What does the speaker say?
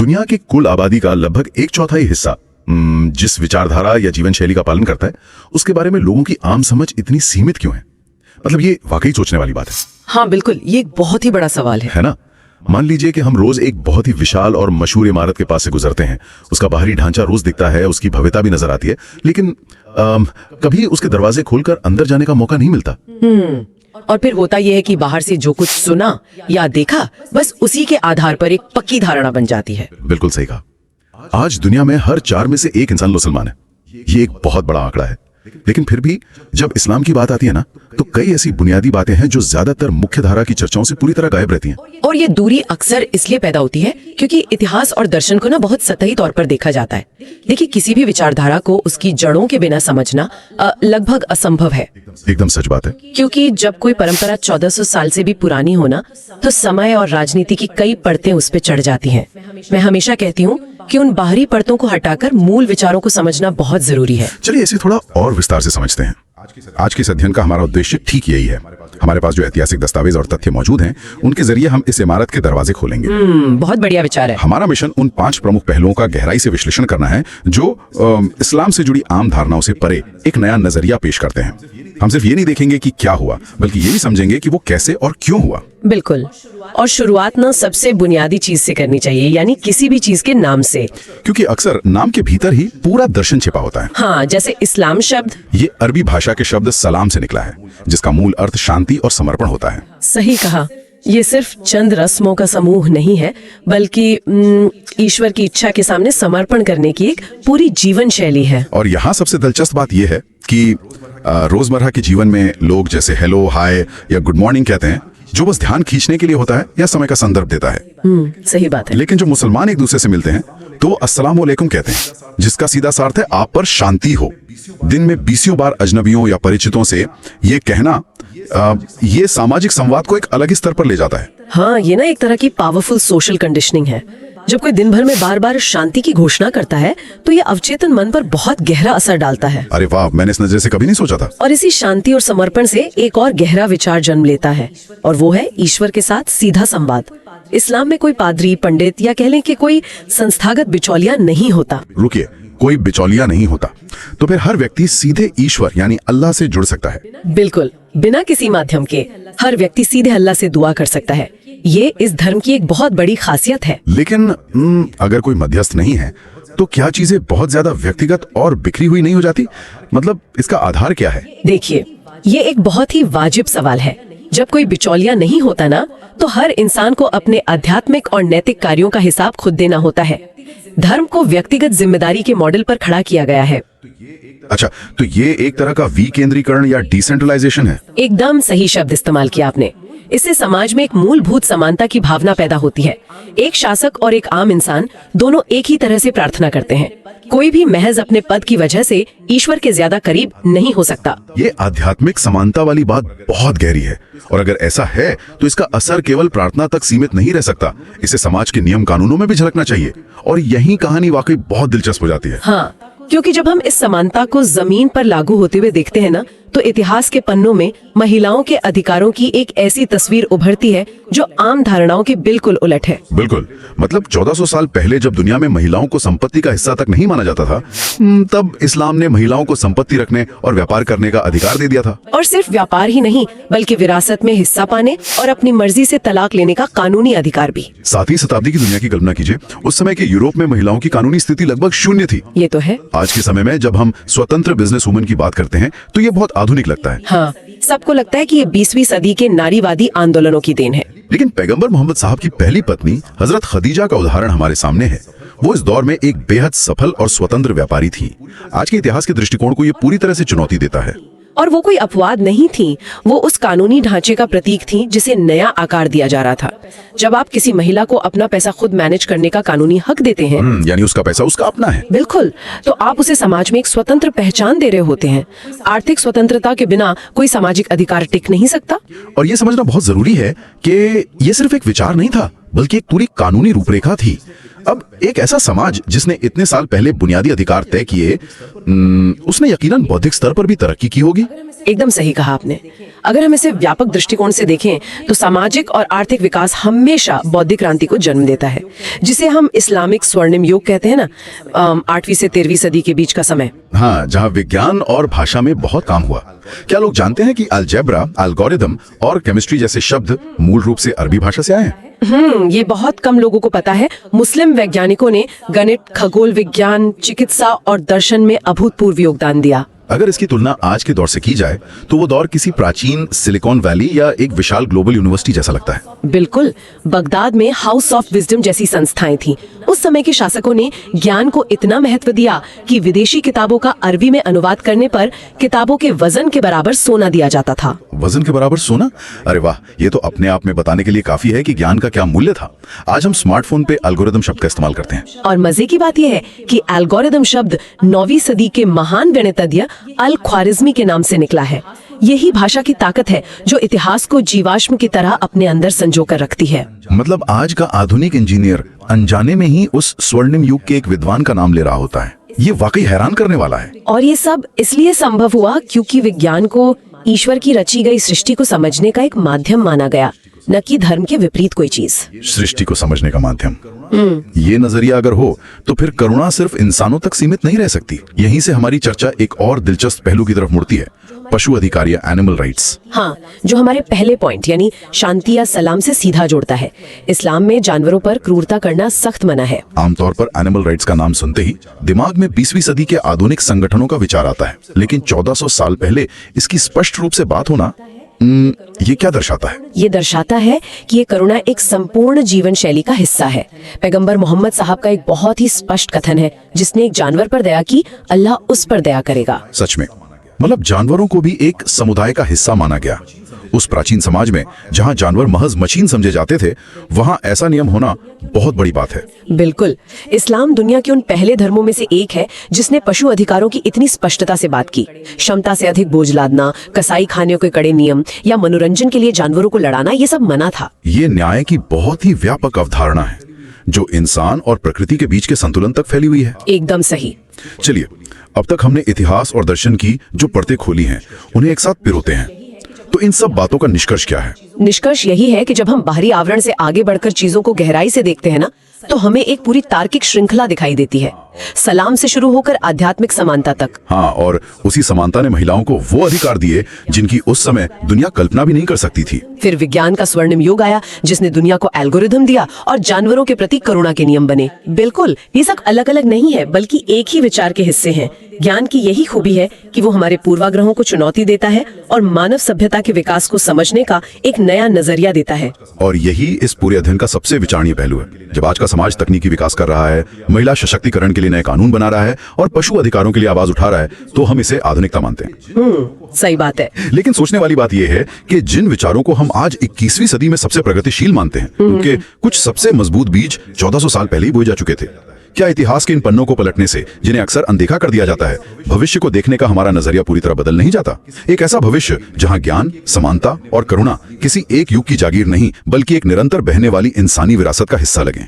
दुनिया की कुल आबादी का लगभग 1/4 हिस्सा जिस विचारधारा या जीवन शैली का पालन करता है, उसके बारे में लोगों की आम समझ इतनी सीमित क्यों है? मतलब ये वाकई सोचने वाली बात है। हाँ बिल्कुल, ये एक बहुत ही बड़ा सवाल है ना? मान लीजिए कि हम रोज एक बहुत ही विशाल और मशहूर इमारत के पास से गुजरते हैं। उसका बाहरी ढांचा रोज दिखता है, उसकी भव्यता भी नजर आती है, लेकिन कभी उसके दरवाजे खोलकर अंदर जाने का मौका नहीं मिलता। और फिर होता यह है कि बाहर से जो कुछ सुना या देखा, बस उसी के आधार पर एक पक्की धारणा बन जाती है। बिल्कुल सही कहा। आज दुनिया में हर 4 में से 1 इंसान मुसलमान है। ये एक बहुत बड़ा आंकड़ा है। लेकिन फिर भी जब इस्लाम की बात आती है ना, तो कई ऐसी बुनियादी बातें हैं जो ज्यादातर मुख्य धारा की चर्चाओं से पूरी तरह गायब रहती हैं। और ये दूरी अक्सर इसलिए पैदा होती है क्योंकि इतिहास और दर्शन को ना बहुत सतही तौर पर देखा जाता है। देखिए, किसी भी विचारधारा को उसकी जड़ों के बिना समझना लगभग असंभव है। एकदम सच बात है। क्योंकि जब कोई परंपरा 1400 साल से भी पुरानी हो ना, तो समय और राजनीति की कई परतें उस पर चढ़ जाती हैं। मैं हमेशा कहती हूँ कि उन बाहरी परतों को हटाकर मूल विचारों को समझना बहुत जरूरी है। चलिए इसे थोड़ा और विस्तार से समझते हैं। आज के इस अध्ययन का हमारा उद्देश्य ठीक यही है। हमारे पास जो ऐतिहासिक दस्तावेज और तथ्य मौजूद हैं, उनके जरिए हम इस इमारत के दरवाजे खोलेंगे। बहुत बढ़िया विचार है। हमारा मिशन उन 5 प्रमुख पहलुओं का गहराई से विश्लेषण करना है जो इस्लाम से जुड़ी आम धारणाओं से परे एक नया नजरिया पेश करते हैं। हम सिर्फ ये नहीं देखेंगे कि क्या हुआ, बल्कि ये भी समझेंगे कि वो कैसे और क्यों हुआ। बिल्कुल। और शुरुआत ना सबसे बुनियादी चीज से करनी चाहिए, यानी किसी भी चीज के नाम से। क्योंकि अक्सर नाम के भीतर ही पूरा दर्शन छिपा होता है। हाँ, जैसे इस्लाम शब्द, ये अरबी भाषा के शब्द सलाम से निकला है, जिसका मूल अर्थ शांति और समर्पण होता है। सही कहा। ये सिर्फ चंद रस्मों का समूह नहीं है, बल्कि ईश्वर की इच्छा के सामने समर्पण करने की एक पूरी जीवन शैली है। और यहाँ सबसे दिलचस्प बात यह है कि रोजमर्रा के जीवन में लोग जैसे हेलो, हाय या गुड मॉर्निंग कहते हैं, जो बस ध्यान खींचने के लिए होता है या समय का संदर्भ देता है। सही बात है। लेकिन जो मुसलमान एक दूसरे से मिलते हैं तो अस्सलाम वालेकुम कहते हैं, जिसका सीधा सा अर्थ है आप पर शांति हो। दिन में 20 बार अजनबियों या परिचितों से ये कहना ये सामाजिक संवाद को एक अलग ही स्तर पर ले जाता है। हाँ, ये ना एक तरह की पावरफुल सोशल कंडीशनिंग है। जब कोई दिन भर में बार बार शांति की घोषणा करता है, तो ये अवचेतन मन पर बहुत गहरा असर डालता है। अरे वाह, मैंने इस नजरिए से कभी नहीं सोचा था। और इसी शांति और समर्पण से एक और गहरा विचार जन्म लेता है, और वो है ईश्वर के साथ सीधा संवाद। इस्लाम में कोई पादरी, पंडित या कह लें कि कोई संस्थागत बिचौलिया नहीं होता। रुकिए, कोई बिचौलिया नहीं होता, तो फिर हर व्यक्ति सीधे ईश्वर यानी अल्लाह से जुड़ सकता है। बिल्कुल, बिना किसी माध्यम के हर व्यक्ति सीधे अल्लाह से दुआ कर सकता है। ये इस धर्म की एक बहुत बड़ी खासियत है। लेकिन अगर कोई मध्यस्थ नहीं है, तो क्या चीजें बहुत ज्यादा व्यक्तिगत और बिखरी हुई नहीं हो जाती? मतलब इसका आधार क्या है? देखिए, ये एक बहुत ही वाजिब सवाल है। जब कोई बिचौलिया नहीं होता ना, तो हर इंसान को अपने आध्यात्मिक और नैतिक कार्यों का हिसाब खुद देना होता है। धर्म को व्यक्तिगत जिम्मेदारी के मॉडल पर खड़ा किया गया है। अच्छा, तो ये एक तरह का विकेंद्रीकरण या डिसेंट्रलाइजेशन है। एकदम सही शब्द इस्तेमाल किया आपने। इससे समाज में एक मूलभूत समानता की भावना पैदा होती है। एक शासक और एक आम इंसान दोनों एक ही तरह से प्रार्थना करते हैं। कोई भी महज अपने पद की वजह से ईश्वर के ज्यादा करीब नहीं हो सकता। ये आध्यात्मिक समानता वाली बात बहुत गहरी है, और अगर ऐसा है तो इसका असर केवल प्रार्थना तक सीमित नहीं रह सकता। इसे समाज के नियम कानूनों में भी झलकना चाहिए, और यही कहानी वाकई बहुत दिलचस्प हो जाती है। हाँ, क्योंकि जब हम इस समानता को जमीन पर लागू होते हुए देखते हैं ना, तो इतिहास के पन्नों में महिलाओं के अधिकारों की एक ऐसी तस्वीर उभरती है जो आम धारणाओं के बिल्कुल उलट है। बिल्कुल, मतलब 1400 साल पहले जब दुनिया में महिलाओं को संपत्ति का हिस्सा तक नहीं माना जाता था, तब इस्लाम ने महिलाओं को संपत्ति रखने और व्यापार करने का अधिकार दे दिया था। और सिर्फ व्यापार ही नहीं, बल्कि विरासत में हिस्सा पाने और अपनी मर्जी से तलाक लेने का कानूनी अधिकार भी। 7वीं शताब्दी की दुनिया की कल्पना कीजिए। उस समय के यूरोप में महिलाओं की कानूनी स्थिति लगभग शून्य थी। ये तो है। आज के समय में जब हम स्वतंत्र बिजनेस वुमन की बात करते हैं, तो ये बहुत आधुनिक लगता है। हाँ, सबको लगता है कि ये 20वीं सदी के नारीवादी आंदोलनों की देन है। लेकिन पैगंबर मोहम्मद साहब की पहली पत्नी हजरत खदीजा का उदाहरण हमारे सामने है। वो इस दौर में एक बेहद सफल और स्वतंत्र व्यापारी थी। आज के इतिहास के दृष्टिकोण को ये पूरी तरह से चुनौती देता है। और वो कोई अपवाद नहीं थी, वो उस कानूनी ढांचे का प्रतीक थी जिसे नया आकार दिया जा रहा था। जब आप किसी महिला को अपना पैसा खुद मैनेज करने का कानूनी हक देते हैं, यानी उसका पैसा उसका अपना है। बिल्कुल, तो आप उसे समाज में एक स्वतंत्र पहचान दे रहे होते हैं। आर्थिक स्वतंत्रता के बिना कोई सामाजिक अधिकार टिक नहीं सकता। और ये समझना बहुत जरूरी है कि ये सिर्फ एक विचार नहीं था, बल्कि एक पूरी कानूनी रूपरेखा थी। अब एक ऐसा समाज जिसने इतने साल पहले बुनियादी अधिकार तय किए, उसने यकीनन बौद्धिक स्तर पर भी तरक्की की होगी। एकदम सही कहा आपने। अगर हम इसे व्यापक दृष्टिकोण से देखें तो सामाजिक और आर्थिक विकास हमेशा बौद्धिक क्रांति को जन्म देता है, जिसे हम इस्लामिक स्वर्णिम युग कहते हैं ना, 8वीं से 13वीं सदी के बीच का समय। हाँ, जहाँ विज्ञान और भाषा में बहुत काम हुआ। क्या लोग जानते हैं कि अलजेब्रा, एल्गोरिदम और केमिस्ट्री जैसे शब्द मूल रूप से अरबी भाषा से आए हैं? ये बहुत कम लोगों को पता है। मुस्लिम वैज्ञानिकों ने गणित, खगोल विज्ञान, चिकित्सा और दर्शन में अभूतपूर्व योगदान दिया। अगर इसकी तुलना आज के दौर से की जाए तो वो दौर किसी प्राचीन सिलिकॉन वैली या एक विशाल ग्लोबल यूनिवर्सिटी जैसा लगता है। बिल्कुल, बगदाद में हाउस ऑफ विजडम जैसी संस्थाएं थीं। उस समय के शासकों ने ज्ञान को इतना महत्व दिया कि विदेशी किताबों का अरबी में अनुवाद करने पर किताबों के वजन के बराबर सोना दिया जाता था। वजन के बराबर सोना? अरे वाह, ये तो अपने आप में बताने के लिए काफी है कि ज्ञान का क्या मूल्य था। आज हम स्मार्टफोन पे एल्गोरिदम शब्द का इस्तेमाल करते हैं। और मजे की बात यह है कि एल्गोरिदम शब्द 9वीं सदी के महान गणितज्ञ अल ख्वारिज़मी के नाम से निकला है। यही भाषा की ताकत है जो इतिहास को जीवाश्म की तरह अपने अंदर संजो कर रखती है। मतलब आज का आधुनिक इंजीनियर अनजाने में ही उस स्वर्णिम युग के एक विद्वान का नाम ले रहा होता है। ये वाकई हैरान करने वाला है। और ये सब इसलिए संभव हुआ क्योंकि विज्ञान को ईश्वर की रची गई सृष्टि को समझने का एक माध्यम माना गया, न कि धर्म के विपरीत कोई चीज। सृष्टि को समझने का माध्यम, ये नजरिया अगर हो तो फिर करुणा सिर्फ इंसानों तक सीमित नहीं रह सकती। यहीं से हमारी चर्चा एक और दिलचस्प पहलू की तरफ मुड़ती है, पशु अधिकार या एनिमल राइट्स। हाँ, जो हमारे पहले पॉइंट यानी शांति या सलाम से सीधा जोड़ता है। इस्लाम में जानवरों पर क्रूरता करना सख्त मना है। आमतौर पर एनिमल राइट्स का नाम सुनते ही दिमाग में 20वीं सदी के आधुनिक संगठनों का विचार आता है, लेकिन 1400 साल पहले इसकी स्पष्ट रूप से बात होना, ये क्या दर्शाता है? ये दर्शाता है कि ये करुणा एक संपूर्ण जीवन शैली का हिस्सा है। पैगंबर मोहम्मद साहब का एक बहुत ही स्पष्ट कथन है, जिसने एक जानवर पर दया की, अल्लाह उस पर दया करेगा। सच में, मतलब जानवरों को भी एक समुदाय का हिस्सा माना गया। उस प्राचीन समाज में जहां जानवर महज मशीन समझे जाते थे, वहां ऐसा नियम होना बहुत बड़ी बात है। बिल्कुल, इस्लाम दुनिया के उन पहले धर्मों में से एक है जिसने पशु अधिकारों की इतनी स्पष्टता से बात की। क्षमता से अधिक बोझ लादना, कसाई खाने के कड़े नियम या मनोरंजन के लिए जानवरों को लड़ाना, ये सब मना था। ये न्याय की बहुत ही व्यापक अवधारणा है जो इंसान और प्रकृति के बीच के संतुलन तक फैली हुई है। एकदम सही। चलिए, अब तक हमने इतिहास और दर्शन की जो परतें खोली हैं, उन्हें एक साथ पिरोते हैं। तो इन सब बातों का निष्कर्ष क्या है? निष्कर्ष यही है कि जब हम बाहरी आवरण से आगे बढ़कर चीजों को गहराई से देखते हैं ना, तो हमें एक पूरी तार्किक श्रृंखला दिखाई देती है, सलाम से शुरू होकर आध्यात्मिक समानता तक। हाँ, और उसी समानता ने महिलाओं को वो अधिकार दिए जिनकी उस समय दुनिया कल्पना भी नहीं कर सकती थी। फिर विज्ञान का स्वर्णिम युग आया जिसने दुनिया को एल्गोरिदम दिया और जानवरों के प्रति करुणा के नियम बने। बिल्कुल, ये सब अलग अलग नहीं है बल्कि एक ही विचार के हिस्से हैं। ज्ञान की यही खूबी है कि वो हमारे पूर्वाग्रहों को चुनौती देता है और मानव सभ्यता के विकास को समझने का एक नया नजरिया देता है। और यही इस पूरे अध्ययन का सबसे विचारणीय पहलू है। जब आज का समाज तकनीकी विकास कर रहा है, महिला सशक्तिकरण के लिए नए कानून बना रहा है और पशु अधिकारों के लिए आवाज उठा रहा है, तो हम इसे आधुनिकता मानते हैं। सही बात है। लेकिन सोचने वाली बात यह है कि जिन विचारों को हम आज 21वीं सदी में सबसे प्रगतिशील मानते हैं, उनके कुछ सबसे मजबूत बीज 1400 साल पहले ही बोए जा चुके थे। क्या इतिहास के इन पन्नों को पलटने से, जिन्हें अक्सर अनदेखा कर दिया जाता है, भविष्य को देखने का हमारा नजरिया पूरी तरह बदल नहीं जाता? एक ऐसा भविष्य जहां ज्ञान, समानता और करुणा किसी एक युग की जागीर नहीं बल्कि एक निरंतर बहने वाली इंसानी विरासत का हिस्सा लगे।